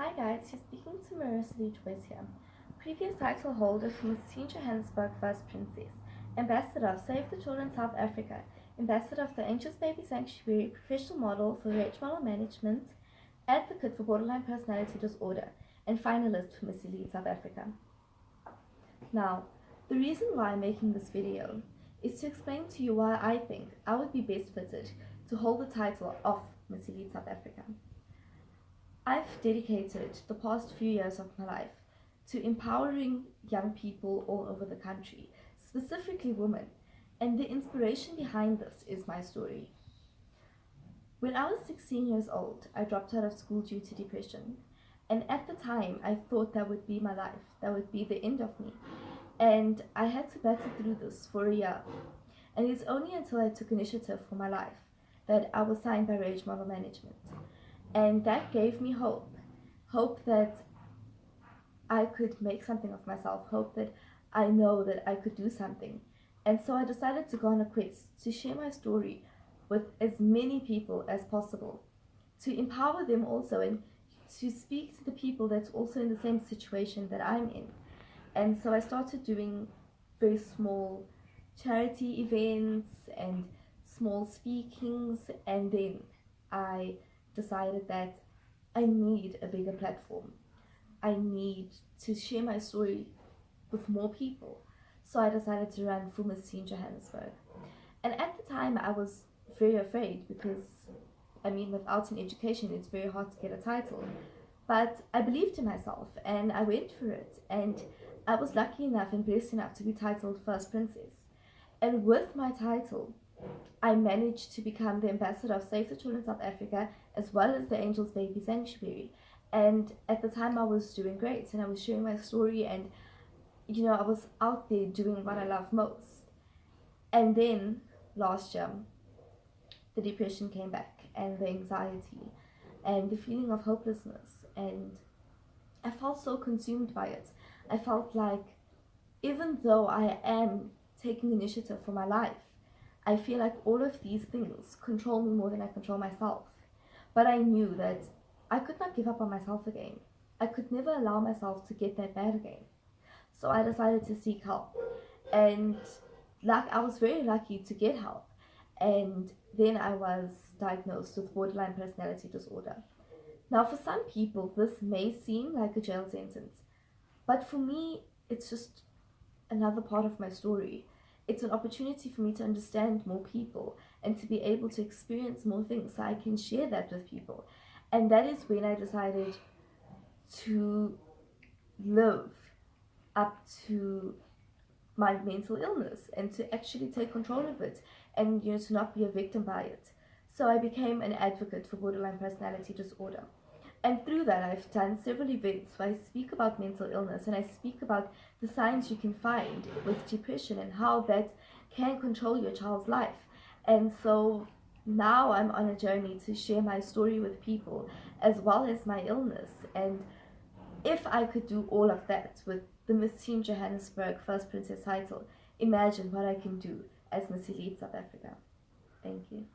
Hi guys, you're speaking to Marisa-Lee here. Previous title holder for Miss Teen Johannesburg First Princess, Ambassador of Save the Children South Africa, Ambassador of the Angels Baby Sanctuary, Professional Model for Rage Model Management, Advocate for Borderline Personality Disorder, and Finalist for Miss Elite South Africa. Now, the reason why I'm making this video is to explain to you why I think I would be best fitted to hold the title of Miss Elite South Africa. I've dedicated the past few years of my life to empowering young people all over the country, specifically women, and the inspiration behind this is my story. When I was 16 years old, I dropped out of school due to depression, and at the time I thought that would be my life, that would be the end of me, and I had to battle through this for a year. And it's only until I took initiative for my life that I was signed by Rage Model Management. And that gave me hope that I could make something of myself, hope that I know that I could do something. And so I decided to go on a quest to share my story with as many people as possible, to empower them also, and to speak to the people that's also in the same situation that I'm in. And so I started doing very small charity events and small speakings, and then I decided that I need a bigger platform. I need to share my story with more people. So I decided to run for Miss Teen Johannesburg. And at the time I was very afraid because, without an education it's very hard to get a title. But I believed in myself and I went for it. And I was lucky enough and blessed enough to be titled First Princess. And with my title, I managed to become the ambassador of Save the Children South Africa as well as the Angels Baby Sanctuary. And at the time I was doing great and I was sharing my story, and I was out there doing what I love most. And then last year the depression came back, and the anxiety and the feeling of hopelessness, and I felt so consumed by it. I felt like even though I am taking initiative for my life, I feel like all of these things control me more than I control myself. But I knew that I could not give up on myself again. I could never allow myself to get that bad again. So I decided to seek help. And I was very lucky to get help. And then I was diagnosed with borderline personality disorder. Now for some people this may seem like a jail sentence, but for me it's just another part of my story. It's an opportunity for me to understand more people and to be able to experience more things so I can share that with people. And that is when I decided to live up to my mental illness and to actually take control of it, and to not be a victim by it. So I became an advocate for borderline personality disorder. And through that, I've done several events where I speak about mental illness and I speak about the signs you can find with depression and how that can control your child's life. And so now I'm on a journey to share my story with people as well as my illness. And if I could do all of that with the Miss Teen Johannesburg First Princess title, imagine what I can do as Miss Elite South Africa. Thank you.